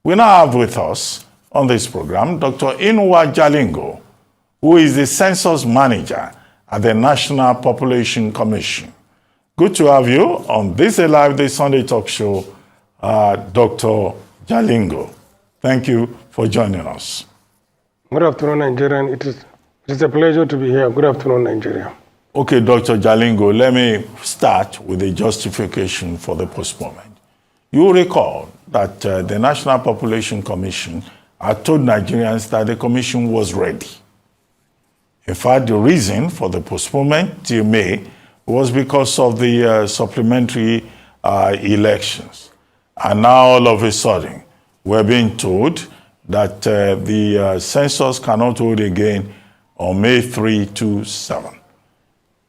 We now have with us on this program Dr. Inua Jalingo, who is the Census Manager at the National Population Commission. Good to have you on this Live This Sunday talk show, Dr. Jalingo. Thank you for joining us. Good afternoon, Nigerian. It is a pleasure to be here. Good afternoon, Nigeria. Okay, Dr. Jalingo, let me start with the justification for the postponement. You recall that the National Population Commission had told Nigerians that the commission was ready. In fact, the reason for the postponement till May was because of the supplementary elections. And now all of a sudden, we're being told that the census cannot hold again on May 3 to 7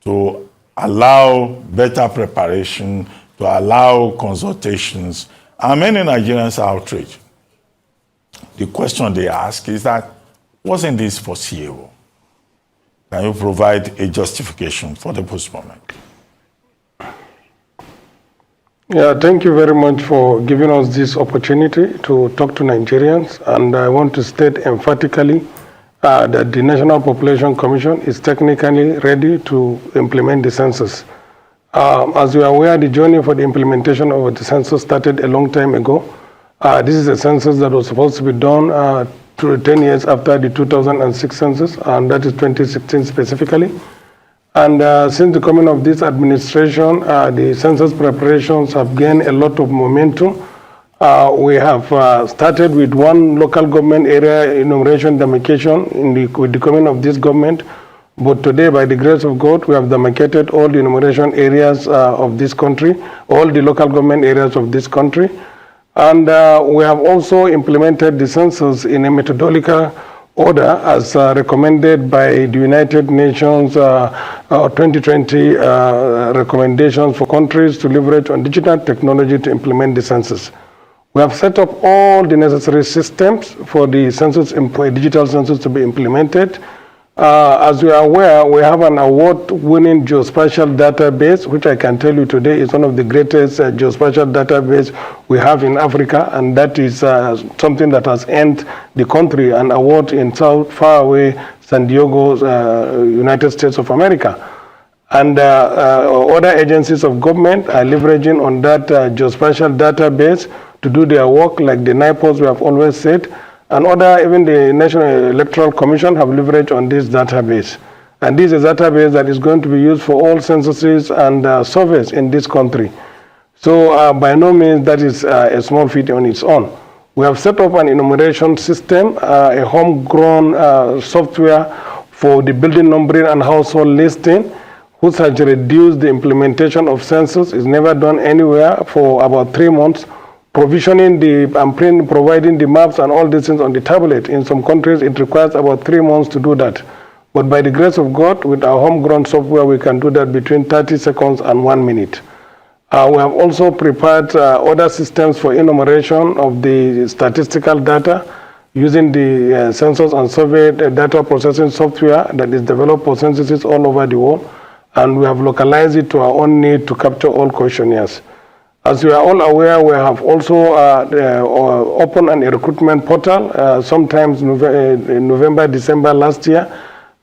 to allow better preparation, to allow consultations, and many Nigerians are outraged. The question they ask is that, wasn't this foreseeable? Can you provide a justification for the postponement? Yeah, thank you very much for giving us this opportunity to talk to Nigerians. And I want to state emphatically that the National Population Commission is technically ready to implement the census. As you are aware, the journey for the implementation of the census started a long time ago. This is a census that was supposed to be done 10 years after the 2006 census, and that is 2016 specifically. And since the coming of this administration, the census preparations have gained a lot of momentum. We have started with one local government area enumeration demarcation with the coming of this government. But today, by the grace of God, we have demarcated all the enumeration areas of this country, all the local government areas of this country. And we have also implemented the census in a methodological order as recommended by the United Nations 2020 recommendations for countries to leverage on digital technology to implement the census. We have set up all the necessary systems for the census, digital census to be implemented. As you are aware, we have an award-winning geospatial database, which I can tell you today is one of the greatest geospatial database we have in Africa, and that is something that has earned the country an award in far away San Diego, United States of America. And other agencies of government are leveraging on that geospatial database to do their work, like the NIPOS we have always said. And even the National Electoral Commission have leveraged on this database. And this is a database that is going to be used for all censuses and surveys in this country. So by no means that is a small feat on its own. We have set up an enumeration system, a homegrown software for the building numbering and household listing, which has reduced the implementation of census. It's never done anywhere for about 3 months. Provisioning and providing the maps and all these things on the tablet. In some countries, it requires about 3 months to do that. But by the grace of God, with our homegrown software, we can do that between 30 seconds and 1 minute. We have also prepared other systems for enumeration of the statistical data using the census and survey data processing software that is developed for censuses all over the world. And we have localized it to our own need to capture all questionnaires. As you are all aware, we have also opened a recruitment portal sometimes in November, December last year,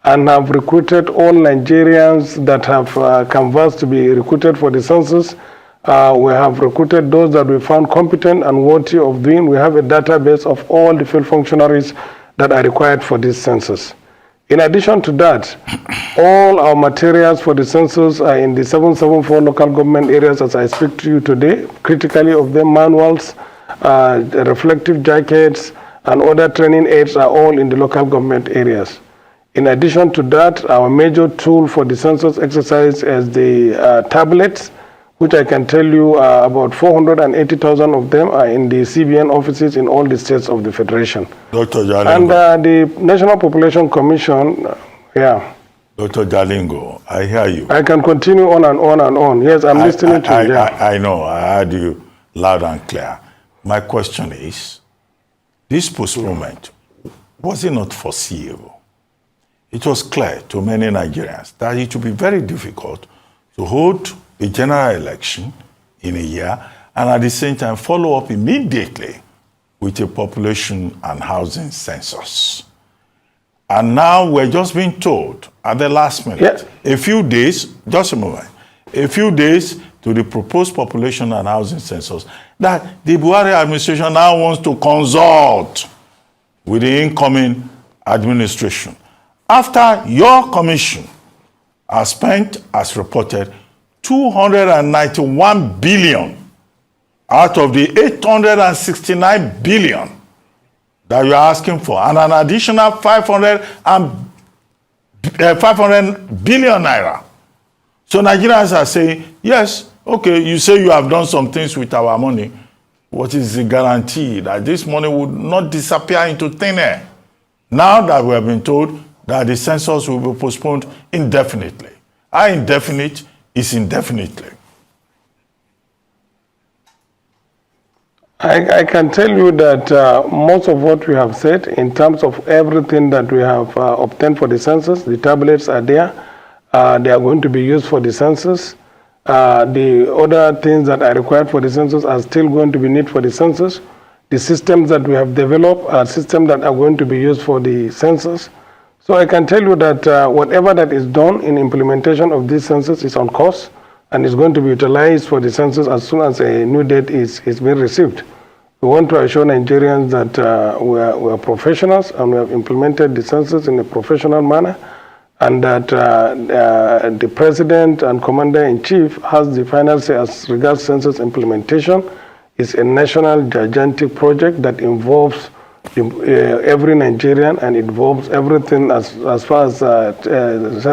and have recruited all Nigerians that have canvassed to be recruited for the census. We have recruited those that we found competent and worthy of doing. We have a database of all the field functionaries that are required for this census. In addition to that, all our materials for the census are in the 774 local government areas as I speak to you today. Critically of them, manuals, reflective jackets, and other training aids are all in the local government areas. In addition to that, our major tool for the census exercise is the tablets, which I can tell you about 480,000 of them are in the CBN offices in all the states of the Federation. Dr. Jalingo. And the National Population Commission, yeah. Dr. Jalingo, I hear you. I can continue on and on and on. Yes, I'm listening to you. Yeah. I know, I heard you loud and clear. My question is, this postponement, was it not foreseeable? It was clear to many Nigerians that it would be very difficult to hold a general election in a year and at the same time follow up immediately with a population and housing census. And now we're just being told at the last minute, a few days, just a moment, a few days to the proposed population and housing census, that the Buhari administration now wants to consult with the incoming administration. After your commission has spent, as reported, 291 billion out of the 869 billion that you are asking for, and an additional 500 billion naira. So Nigerians are saying, yes, okay, you say you have done some things with our money. What is the guarantee that this money would not disappear into thin air? Now that we have been told that the census will be postponed indefinitely. How indefinite is indefinitely? I can tell you that most of what we have said in terms of everything that we have obtained for the census, the tablets are there. They are going to be used for the census. The other things that are required for the census are still going to be needed for the census. The systems that we have developed are systems that are going to be used for the census. So I can tell you that whatever that is done in implementation of this census is on course and is going to be utilized for the census as soon as a new date is being received. We want to assure Nigerians that we are professionals and we have implemented the census in a professional manner, and that the President and Commander-in-Chief has the final say as regards census implementation. It's a national gigantic project that involves every Nigerian and involves everything as far as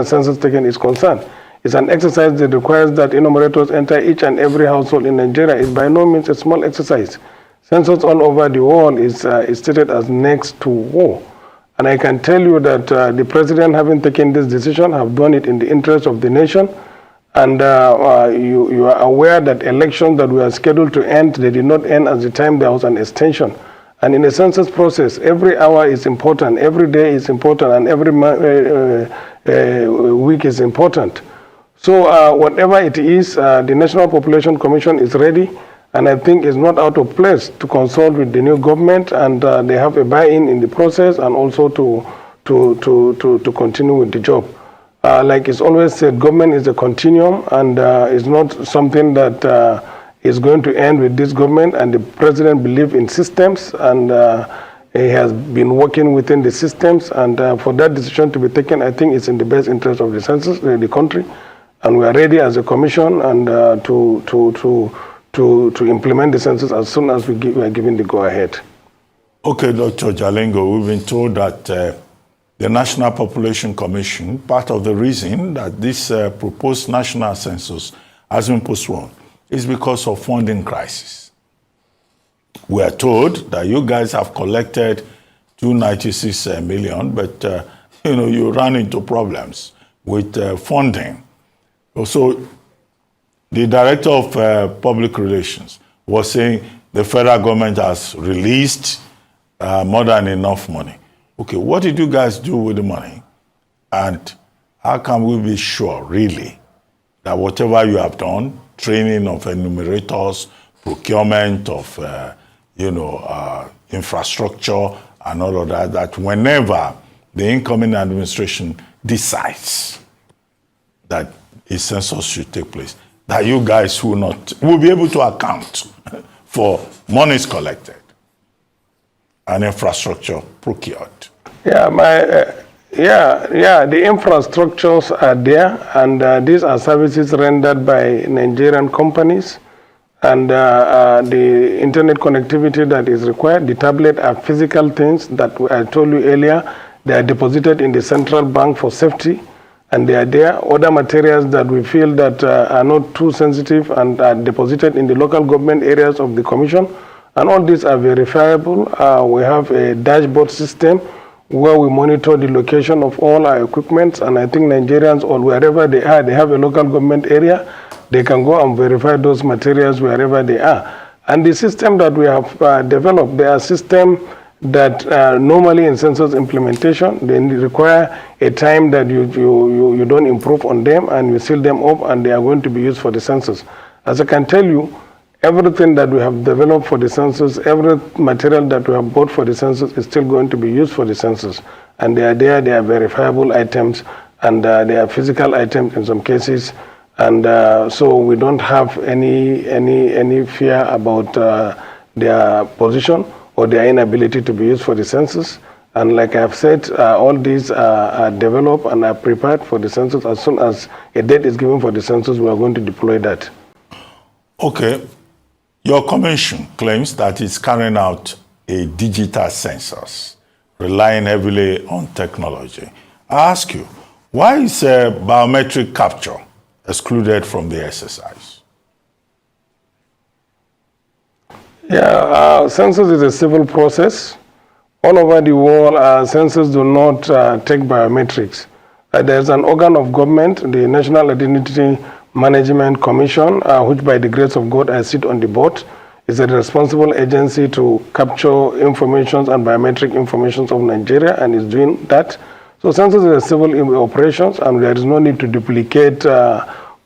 census taking is concerned. It's an exercise that requires that enumerators enter each and every household in Nigeria. It's by no means a small exercise. Census all over the world is stated as next to war. And I can tell you that the President, having taken this decision, have done it in the interest of the nation. And you are aware that elections that were scheduled to end, they did not end at the time there was an extension. And in the census process, every hour is important, every day is important, and every week is important. So whatever it is, the National Population Commission is ready, and I think it's not out of place to consult with the new government, and they have a buy-in in the process, and also to continue with the job. Like it's always said, government is a continuum, and it's not something that is going to end with this government. And the President believes in systems, and he has been working within the systems. And for that decision to be taken, I think it's in the best interest of the census, the country. And we are ready as a commission and to implement the census as soon as we are given the go-ahead. Okay, Dr. Jalingo, we've been told that the National Population Commission, part of the reason that this proposed national census has been postponed is because of funding crisis. We are told that you guys have collected 296 million, but you ran into problems with funding. So the director of public relations was saying the federal government has released more than enough money. Okay, what did you guys do with the money? And how can we be sure, really, that whatever you have done, training of enumerators, procurement of, infrastructure and all of that, that whenever the incoming administration decides that a census should take place, that you guys will be able to account for monies collected and infrastructure procured. Yeah, the infrastructures are there, and these are services rendered by Nigerian companies, and the internet connectivity that is required. The tablet are physical things that I told you earlier. They are deposited in the central bank for safety, and they are there. Other materials that we feel that are not too sensitive and are deposited in the local government areas of the commission, and all these are verifiable. We have a dashboard system where we monitor the location of all our equipment, and I think Nigerians, or wherever they are, they have a local government area, they can go and verify those materials wherever they are. And the system that we have developed, they are systems that normally in census implementation, they require a time that you don't improve on them, and you seal them up, and they are going to be used for the census. As I can tell you, everything that we have developed for the census, every material that we have bought for the census is still going to be used for the census. And they are there, they are verifiable items, and they are physical items in some cases. And so we don't have any fear about their position or their inability to be used for the census. And like I've said, all these are developed and are prepared for the census. As soon as a date is given for the census, we are going to deploy that. Okay. Your commission claims that it's carrying out a digital census, relying heavily on technology. I ask you, why is biometric capture excluded from the exercise? Yeah, census is a civil process. All over the world, census do not take biometrics. There's an organ of government, the National Identity Management Commission, which by the grace of God I sit on the board, is a responsible agency to capture information and biometric information of Nigeria and is doing that. So census is a civil operations and there is no need to duplicate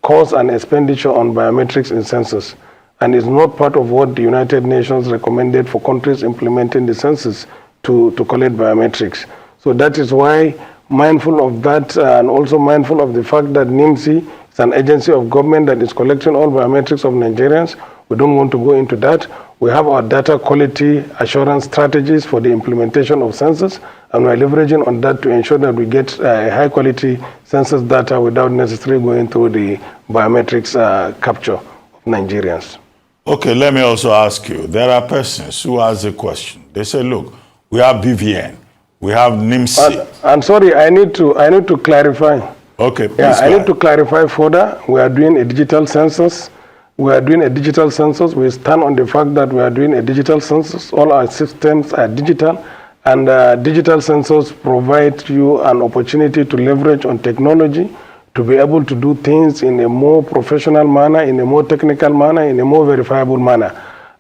cost and expenditure on biometrics in census. And it's not part of what the United Nations recommended for countries implementing the census to collect biometrics. So that is why, mindful of that and also mindful of the fact that NIMC is an agency of government that is collecting all biometrics of Nigerians, we don't want to go into that. We have our data quality assurance strategies for the implementation of census, and we're leveraging on that to ensure that we get high quality census data without necessarily going through the biometrics capture of Nigerians. Okay, let me also ask you, there are persons who ask a question. They say, look, we have BVN, we have NIMC. I'm sorry, I need to clarify. Okay, please. Yeah, I need to clarify further. We are doing a digital census. We are doing a digital census. We stand on the fact that we are doing a digital census. All our systems are digital, and digital census provides you an opportunity to leverage on technology to be able to do things in a more professional manner, in a more technical manner, in a more verifiable manner.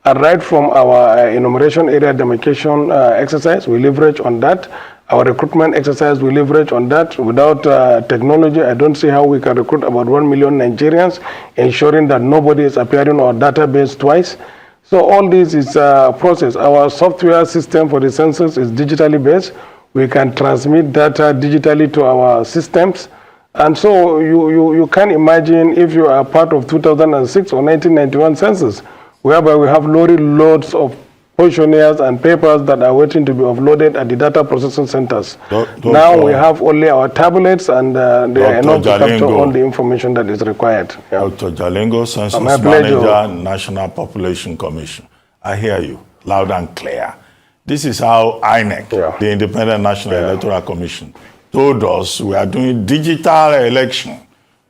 And right from our enumeration area demarcation exercise, we leverage on that. Our recruitment exercise, we leverage on that. Without technology, I don't see how we can recruit about 1 million Nigerians, ensuring that nobody is appearing on our database twice. So all this is a process. Our software system for the census is digitally based. We can transmit data digitally to our systems. And so you can imagine if you are part of 2006 or 1991 census, whereby we have loads of questionnaires and papers that are waiting to be uploaded at the data processing centers. Now we have only our tablets and they are enough to capture all the information that is required. Yeah. Dr. Jalingo, Census Manager, National Population Commission. I hear you loud and clear. This is how INEC, the Independent National Electoral Commission, told us we are doing digital election.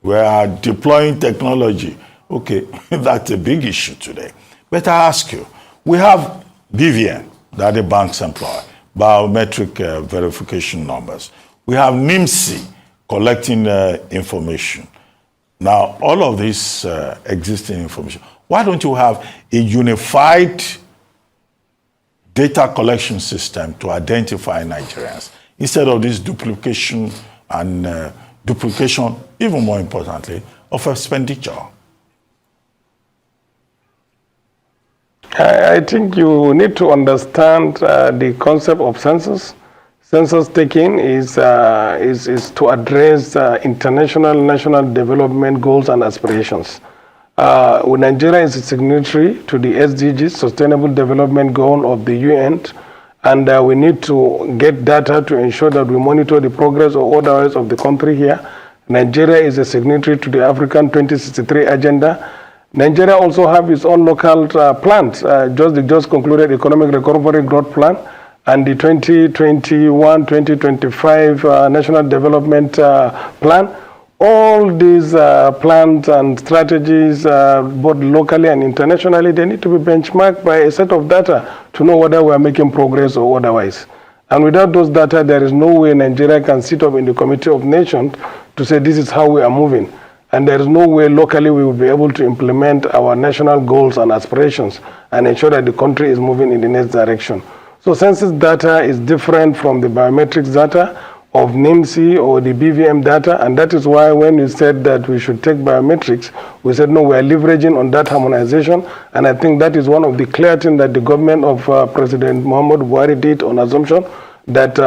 We are deploying technology. Okay, that's a big issue today. But I ask you, we have BVN, that the banks employ, biometric verification numbers. We have NIMC collecting information. Now, all of this existing information, why don't you have a unified data collection system to identify Nigerians instead of this duplication and duplication, even more importantly, of expenditure? I think you need to understand the concept of census. Census taking is to address international national development goals and aspirations. Nigeria is a signatory to the SDGs, Sustainable Development Goal of the UN, and we need to get data to ensure that we monitor the progress or otherwise of the country here. Nigeria is a signatory to the African 2063 Agenda. Nigeria also have its own local plans. Just concluded Economic Recovery Growth Plan and the 2021-2025 National Development Plan. All these plans and strategies, both locally and internationally, they need to be benchmarked by a set of data to know whether we are making progress or otherwise. And without those data, there is no way Nigeria can sit up in the Committee of Nations to say this is how we are moving. And there is no way locally we will be able to implement our national goals and aspirations and ensure that the country is moving in the next direction. So census data is different from the biometrics data. of NIMSI or the BVM data, and that is why when you said that we should take biometrics, we said no, we are leveraging on that harmonization, and I think that is one of the clear things that the government of President Muhammad Buhari did on assumption that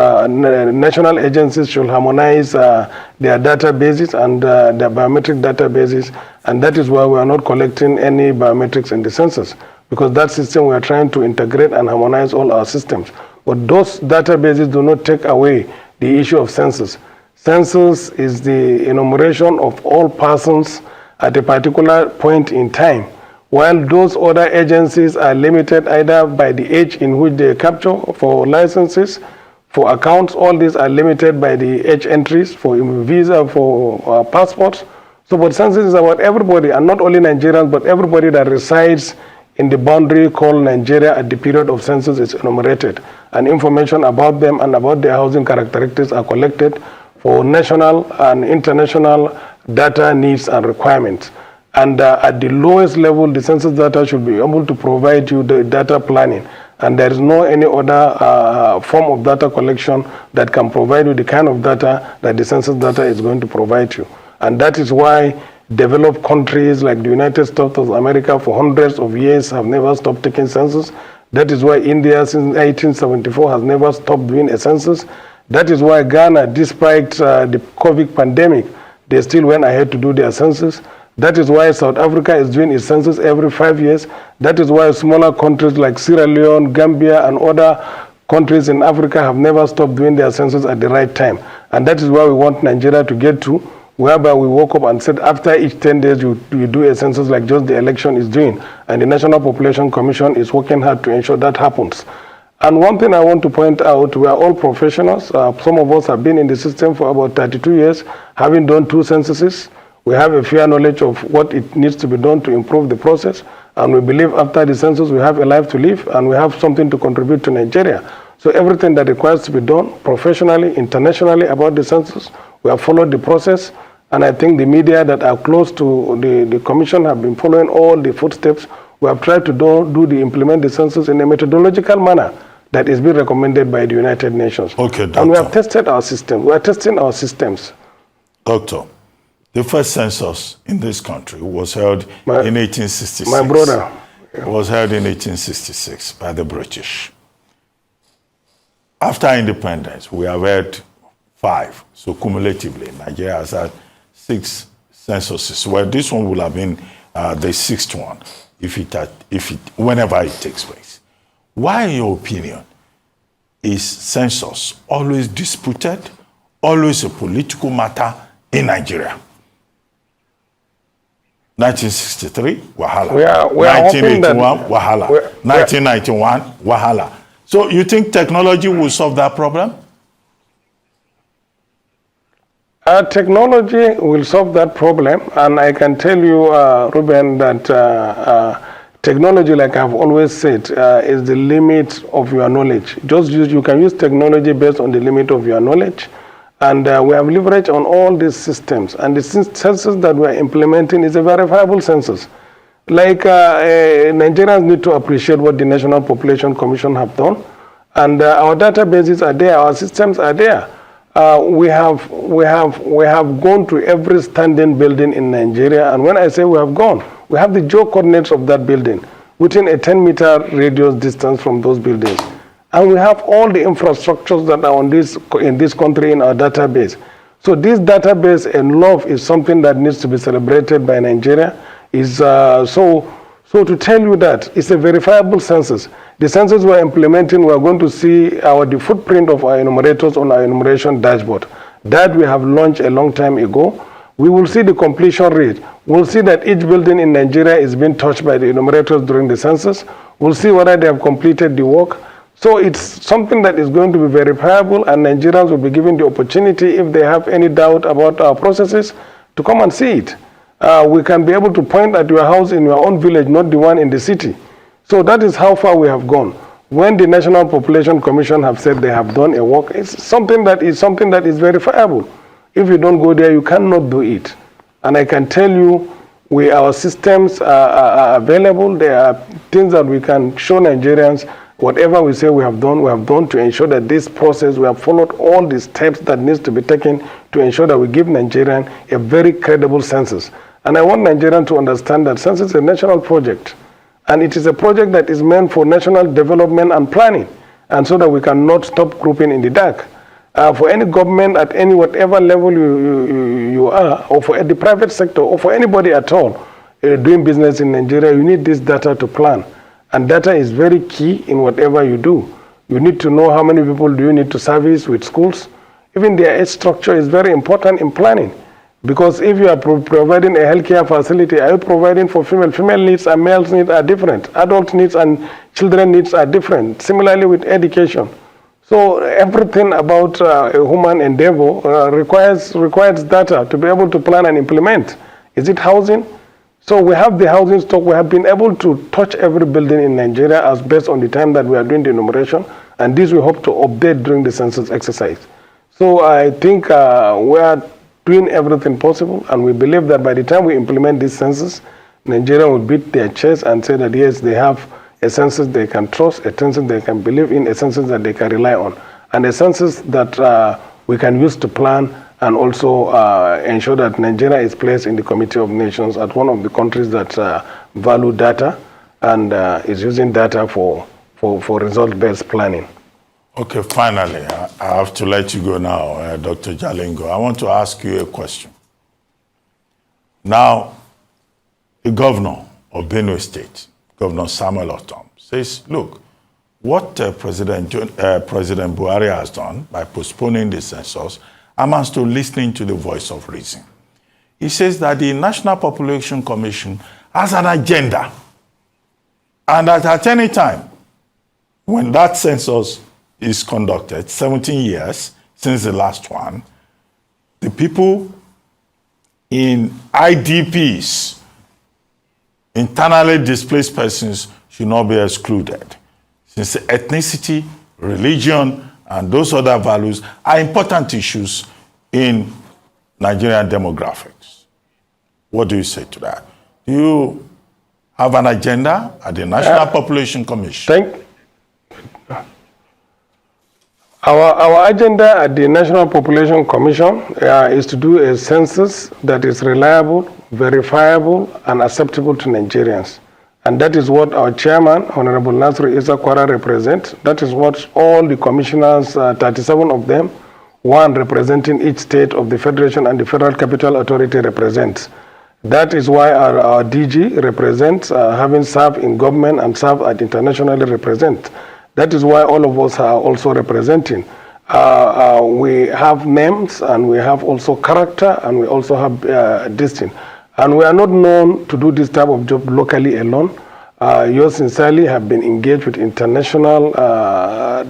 national agencies should harmonize their databases and their biometric databases, and that is why we are not collecting any biometrics in the census, because that system we are trying to integrate and harmonize all our systems. But those databases do not take away the issue of census. Census is the enumeration of all persons at a particular point in time, while those other agencies are limited either by the age in which they capture for licenses, for accounts. All these are limited by the age entries for visa, for passports. So, but census is about everybody, and not only Nigerians, but everybody that resides in the boundary called Nigeria at the period of census is enumerated, and information about them and about their housing characteristics are collected for national and international data needs and requirements. And at the lowest level, the census data should be able to provide you the data planning, and there is no any other form of data collection that can provide you the kind of data that the census data is going to provide you. And that is why developed countries like the United States of America for hundreds of years have never stopped taking census. That is why India since 1874 has never stopped doing a census. That is why Ghana, despite the COVID pandemic, they still went ahead to do their census. That is why South Africa is doing its census every 5 years. That is why smaller countries like Sierra Leone, Gambia, and other countries in Africa have never stopped doing their census at the right time. And that is why we want Nigeria to get to, whereby we woke up and said after each 10 days you do a census like just the election is doing, and the National Population Commission is working hard to ensure that happens. And one thing I want to point out, we are all professionals. Some of us have been in the system for about 32 years, having done 2 censuses. We have a fair knowledge of what it needs to be done to improve the process, and we believe after the census we have a life to live and we have something to contribute to Nigeria. So everything that requires to be done professionally, internationally about the census, we have followed the process. And I think the media that are close to the commission have been following all the footsteps. We have tried to implement the census in a methodological manner that is being recommended by the United Nations. Okay, Doctor. And we have tested our system. We are testing our systems. Doctor, the first census in this country was held in 1866. My brother. It was held in 1866 by the British. After independence, we have had 5. So cumulatively, Nigeria has had 6 censuses. Well, this one will have been the 6th one, whenever it takes place. Why, in your opinion, is census always disputed, always a political matter in Nigeria? 1963, wahala. 1981, wahala. 1991, wahala. So you think technology will solve that problem? Technology will solve that problem, and I can tell you, Ruben, that technology, like I've always said, is the limit of your knowledge. You can use technology based on the limit of your knowledge, and we have leveraged on all these systems. And the census that we are implementing is a verifiable census. Like Nigerians need to appreciate what the National Population Commission have done, and our databases are there, our systems are there. We have gone to every standing building in Nigeria, and when I say we have gone, we have the geo coordinates of that building within a 10-meter radius distance from those buildings, and we have all the infrastructures that are in this country in our database. So this database and love is something that needs to be celebrated by Nigeria. So to tell you that it's a verifiable census. The census we're implementing, we're going to see the footprint of our enumerators on our enumeration dashboard. That we have launched a long time ago. We will see the completion rate. We'll see that each building in Nigeria is being touched by the enumerators during the census. We'll see whether they have completed the work. So it's something that is going to be verifiable, and Nigerians will be given the opportunity, if they have any doubt about our processes, to come and see it. We can be able to point at your house in your own village, not the one in the city. So that is how far we have gone. When the National Population Commission have said they have done a work, it's something that is verifiable. If you don't go there, you cannot do it. And I can tell you, our systems are available. There are things that we can show Nigerians Whatever we say we have done to ensure that this process, we have followed all the steps that needs to be taken to ensure that we give Nigerians a very credible census. And I want Nigerians to understand that census is a national project. And it is a project that is meant for national development and planning, and so that we cannot stop groping in the dark. For any government at any whatever level you are, or for the private sector, or for anybody at all doing business in Nigeria, you need this data to plan. And data is very key in whatever you do. You need to know how many people do you need to service with schools. Even their age structure is very important in planning. Because if you are providing a healthcare facility, are you providing for female? Female needs and male's needs are different. Adult needs and children needs are different. Similarly with education. So everything about a human endeavor requires data to be able to plan and implement. Is it housing? So we have the housing stock. We have been able to touch every building in Nigeria as based on the time that we are doing the enumeration. And this we hope to update during the census exercise. So I think we are doing everything possible, and we believe that by the time we implement this census, Nigeria will beat their chest and say that yes, they have a census they can trust, a census they can believe in, a census that they can rely on, and a census that we can use to plan and also ensure that Nigeria is placed in the Committee of Nations as one of the countries that value data and is using data for result-based planning. Okay, finally, I have to let you go now, Dr. Jalingo. I want to ask you a question. Now, the governor of Benue State, Governor Samuel Otom, says, look, what President Buhari has done by postponing the census amounts to listening to the voice of reason. He says that the National Population Commission has an agenda, and that at any time, when that census is conducted, 17 years since the last one, the people in IDPs, internally displaced persons, should not be excluded, since ethnicity, religion, and those other values are important issues in Nigerian demographics. What do you say to that? Do you have an agenda at the National Population Commission? Our agenda at the National Population Commission is to do a census that is reliable, verifiable, and acceptable to Nigerians. And that is what our chairman, Honorable Nasri Isa Kwara, represents. That is what all the commissioners, 37 of them, one representing each state of the Federation and the Federal Capital Authority represents. That is why our DG represents, having served in government and served at internationally represent. That is why all of us are also representing. We have names, and we have also character, and we also have distinct. And we are not known to do this type of job locally alone. Yours sincerely have been engaged with international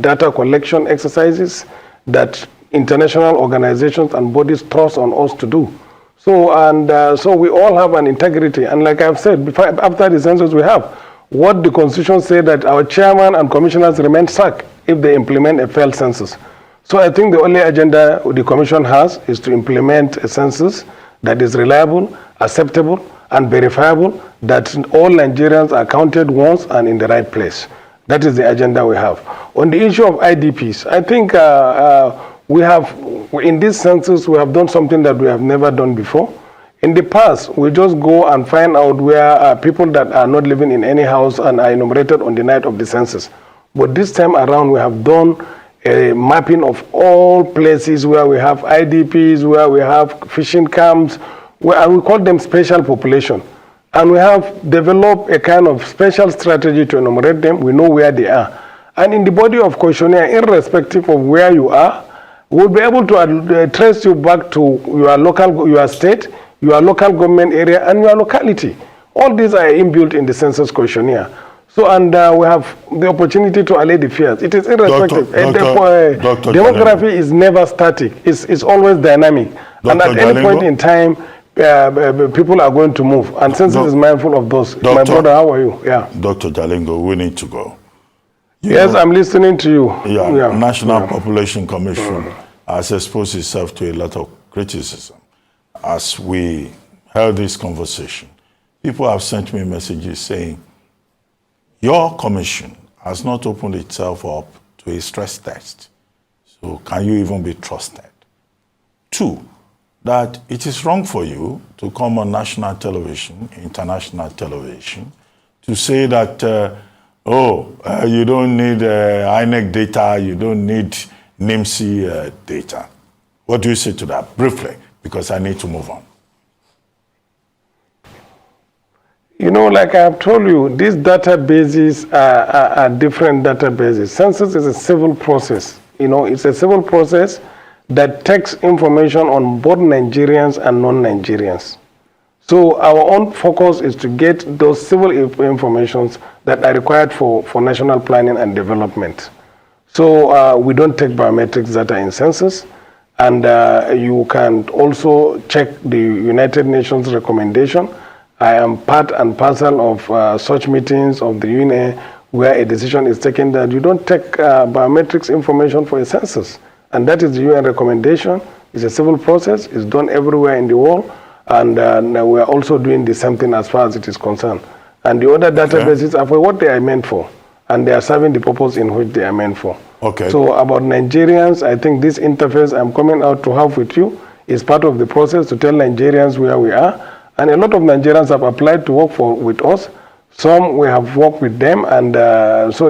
data collection exercises that international organizations and bodies trust on us to do. So we all have an integrity. And like I've said, after the census we have, what the Constitution says that our chairman and commissioners remain sacked if they implement a failed census. So I think the only agenda the Commission has is to implement a census that is reliable, acceptable, and verifiable, that all Nigerians are counted once and in the right place. That is the agenda we have. On the issue of IDPs, I think we have, in this census, we have done something that we have never done before. In the past, we just go and find out where people that are not living in any house and are enumerated on the night of the census. But this time around, we have done a mapping of all places where we have IDPs, where we have fishing camps, and we call them special population. And we have developed a kind of special strategy to enumerate them. We know where they are. And in the body of questionnaire, irrespective of where you are, we'll be able to trace you back to your state, your local government area, and your locality. All these are inbuilt in the census questionnaire. So, and we have the opportunity to allay the fears. It is irrespective. Demography is never static. It's always dynamic. And at any point in time, people are going to move. And census is mindful of those. My brother, how are you? Yeah. Dr. Jalingo, we need to go. Yes, I'm listening to you. Yeah. National Population Commission has exposed itself to a lot of criticism. As we held this conversation, people have sent me messages saying, your commission has not opened itself up to a stress test. So can you even be trusted? 2, that it is wrong for you to come on national television, international television, to say that, you don't need INEC data, you don't need NIMSI data. What do you say to that? Briefly, because I need to move on. You know, like I have told you, these databases are different databases. Census is a civil process. You know, it's a civil process that takes information on both Nigerians and non-Nigerians. So our own focus is to get those civil informations that are required for national planning and development. So we don't take biometrics data in census, and you can also check the United Nations recommendation. I am part and parcel of such meetings of the UN where a decision is taken that you don't take biometrics information for a census. And that is the UN recommendation. It's a civil process. It's done everywhere in the world. And we are also doing the same thing as far as it is concerned. And the other databases are for what they are meant for. And they are serving the purpose in which they are meant for. Okay. So about Nigerians, I think this interface I'm coming out to have with you is part of the process to tell Nigerians where we are. And a lot of Nigerians have applied to work with us. Some we have worked with them, and so they